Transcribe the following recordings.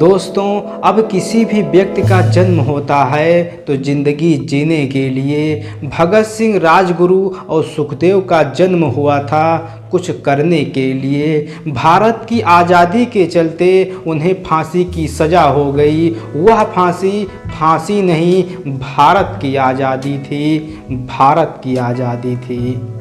दोस्तों, अब किसी भी व्यक्ति का जन्म होता है तो जिंदगी जीने के लिए भगत सिंह, राजगुरु और सुखदेव का जन्म हुआ था कुछ करने के लिए। भारत की आज़ादी के चलते उन्हें फांसी की सज़ा हो गई। वह फांसी नहीं, भारत की आज़ादी थी, भारत की आज़ादी थी।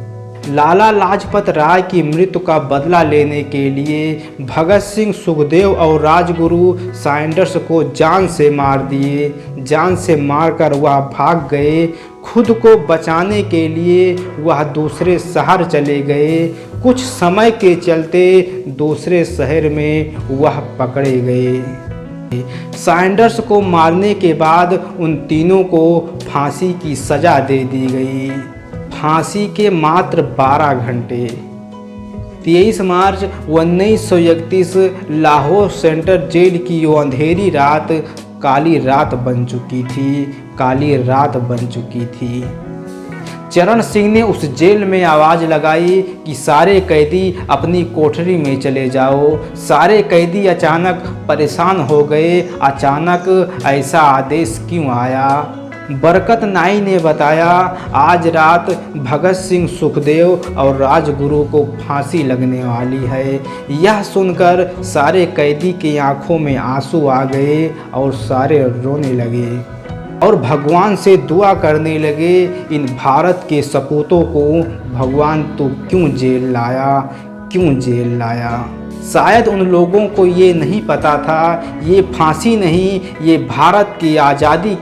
लाला लाजपत राय की मृत्यु का बदला लेने के लिए भगत सिंह, सुखदेव और राजगुरु सैंडर्स को जान से मार दिए। जान से मारकर वह भाग गए। खुद को बचाने के लिए वह दूसरे शहर चले गए। कुछ समय के चलते दूसरे शहर में वह पकड़े गए। सैंडर्स को मारने के बाद उन तीनों को फांसी की सज़ा दे दी गई। फांसी के मात्र 12 घंटे। 23 मार्च 1931 लाहौर सेंट्रल जेल की वो अंधेरी रात काली रात बन चुकी थी, काली रात बन चुकी थी। चरण सिंह ने उस जेल में आवाज़ लगाई कि सारे कैदी अपनी कोठरी में चले जाओ। सारे कैदी अचानक परेशान हो गए। अचानक ऐसा आदेश क्यों आया? बरकत नाई ने बताया, आज रात भगत सिंह, सुखदेव और राजगुरु को फांसी लगने वाली है। यह सुनकर सारे कैदी की आंखों में आंसू आ गए और सारे रोने लगे और भगवान से दुआ करने लगे, इन भारत के सपूतों को भगवान तू क्यों जेल लाया, क्यों जेल लाया। शायद उन लोगों को ये नहीं पता था, ये फांसी नहीं, ये भारत की आज़ादी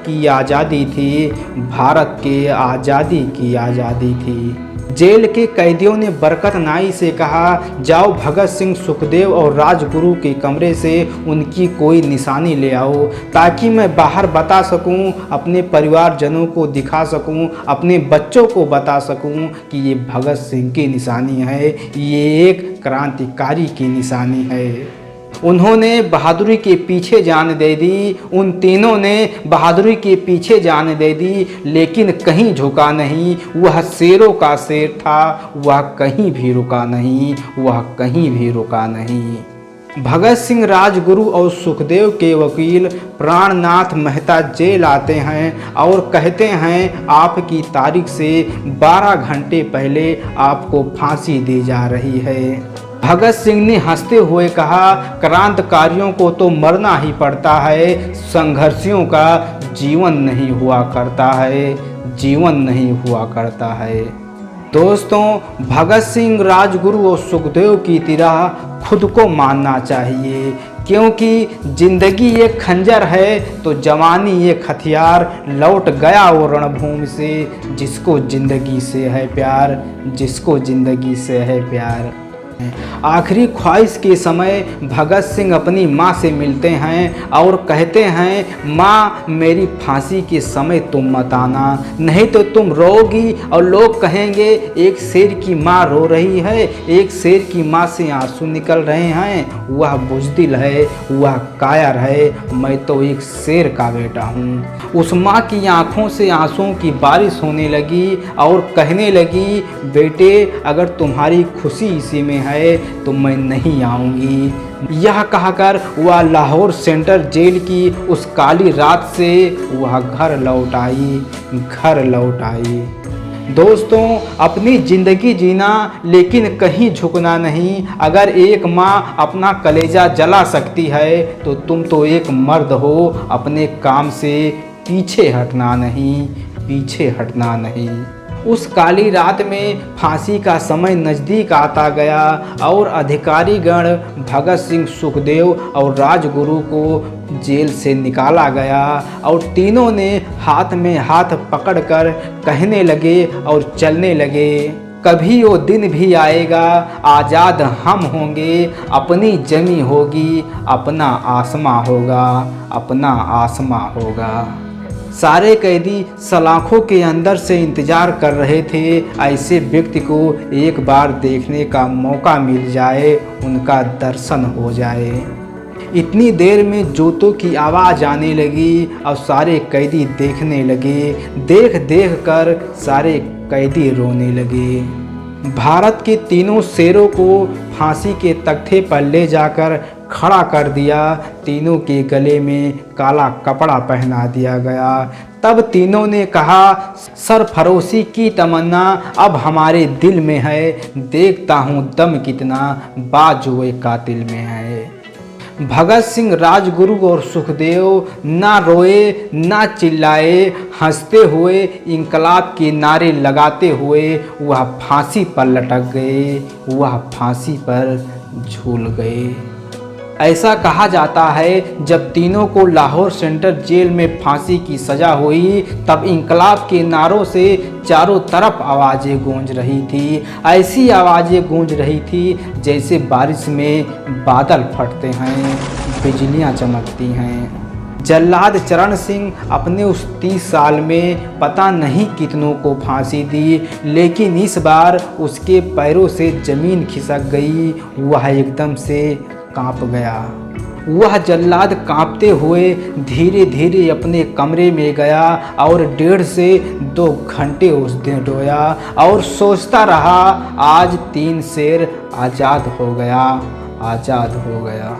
थी, भारत के आज़ादी की आज़ादी थी। जेल के कैदियों ने बरकत नाई से कहा, जाओ भगत सिंह, सुखदेव और राजगुरु के कमरे से उनकी कोई निशानी ले आओ, ताकि मैं बाहर बता सकूं, अपने परिवारजनों को दिखा सकूं, अपने बच्चों को बता सकूं कि ये भगत सिंह की निशानी है, ये एक क्रांतिकारी की निशानी है। उन्होंने बहादुरी के पीछे जान दे दी। उन तीनों ने बहादुरी के पीछे जान दे दी, लेकिन कहीं झुका नहीं। वह शेरों का शेर था, वह कहीं भी रुका नहीं, वह कहीं भी रुका नहीं। भगत सिंह, राजगुरु और सुखदेव के वकील प्राणनाथ मेहता जेल आते हैं और कहते हैं, आपकी तारीख से 12 घंटे पहले आपको फांसी दी जा रही है। भगत सिंह ने हंसते हुए कहा, क्रांतिकारियों को तो मरना ही पड़ता है, संघर्षियों का जीवन नहीं हुआ करता है, जीवन नहीं हुआ करता है। दोस्तों, भगत सिंह, राजगुरु और सुखदेव की तरह खुद को मानना चाहिए, क्योंकि जिंदगी एक खंजर है तो जवानी एक हथियार। लौट गया वो रणभूमि से, जिसको जिंदगी से है प्यार, जिसको जिंदगी से है प्यार। आखिरी ख्वाहिश के समय भगत सिंह अपनी माँ से मिलते हैं और कहते हैं, माँ मेरी फांसी के समय तुम मत आना, नहीं तो तुम रोगी और लोग कहेंगे एक शेर की माँ रो रही है, एक शेर की माँ से आंसू निकल रहे हैं, वह बुज़दिल है, वह कायर है, मैं तो एक शेर का बेटा हूँ। उस माँ की आंखों से आंसुओं की बारिश होने लगी और कहने लगी, बेटे अगर तुम्हारी खुशी इसी में है तो मैं नहीं आऊँगी। यह कहकर वह लाहौर सेंट्रल जेल की उस काली रात से वह घर लौट आई, घर लौट आई। दोस्तों, अपनी ज़िंदगी जीना लेकिन कहीं झुकना नहीं। अगर एक माँ अपना कलेजा जला सकती है तो तुम तो एक मर्द हो, अपने काम से पीछे हटना नहीं, पीछे हटना नहीं। उस काली रात में फांसी का समय नज़दीक आता गया और अधिकारीगण भगत सिंह, सुखदेव और राजगुरु को जेल से निकाला गया और तीनों ने हाथ में हाथ पकड़कर कहने लगे और चलने लगे, कभी वो दिन भी आएगा, आज़ाद हम होंगे, अपनी जमी होगी, अपना आसमां होगा, अपना आसमां होगा। सारे कैदी सलाखों के अंदर से इंतज़ार कर रहे थे, ऐसे व्यक्ति को एक बार देखने का मौका मिल जाए, उनका दर्शन हो जाए। इतनी देर में जूतों की आवाज़ आने लगी और सारे कैदी देखने लगे। देख देख कर सारे कैदी रोने लगे। भारत के तीनों शेरों को फांसी के तख्ते पर ले जाकर खड़ा कर दिया। तीनों के गले में काला कपड़ा पहना दिया गया। तब तीनों ने कहा, सरफरोशी की तमन्ना अब हमारे दिल में है, देखता हूँ दम कितना बाजुए कातिल में है। भगत सिंह, राजगुरु और सुखदेव ना रोए ना चिल्लाए, हंसते हुए इंकलाब के नारे लगाते हुए वह फांसी पर लटक गए, वह फांसी पर झूल गए। ऐसा कहा जाता है जब तीनों को लाहौर सेंट्रल जेल में फांसी की सज़ा हुई तब इंकलाब के नारों से चारों तरफ आवाज़ें गूंज रही थी। ऐसी आवाज़ें गूंज रही थी जैसे बारिश में बादल फटते हैं, बिजलियां चमकती हैं। जल्लाद चरण सिंह अपने उस 30 साल में पता नहीं कितनों को फांसी दी, लेकिन इस बार उसके पैरों से ज़मीन खिसक गई। वह एकदम से कांप गया। वह जल्लाद कांपते हुए धीरे धीरे अपने कमरे में गया और 1.5 से 2 घंटे उस दिन रोया और सोचता रहा, आज 3 शेर आज़ाद हो गया, आज़ाद हो गया।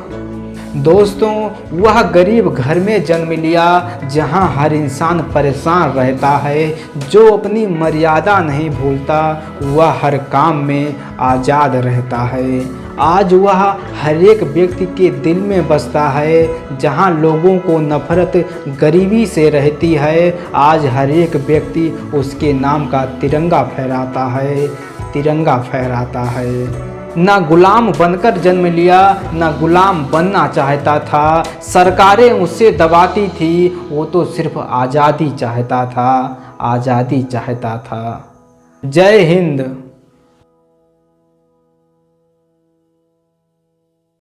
दोस्तों, वह गरीब घर में जन्म लिया जहां हर इंसान परेशान रहता है। जो अपनी मर्यादा नहीं भूलता वह हर काम में आज़ाद रहता है। आज वह हर एक व्यक्ति के दिल में बसता है। जहां लोगों को नफरत गरीबी से रहती है, आज हर एक व्यक्ति उसके नाम का तिरंगा फहराता है, तिरंगा फहराता है। ना गुलाम बनकर जन्म लिया, ना गुलाम बनना चाहता था। सरकारें उससे दबाती थी, वो तो सिर्फ आज़ादी चाहता था, आज़ादी चाहता था। जय हिंद।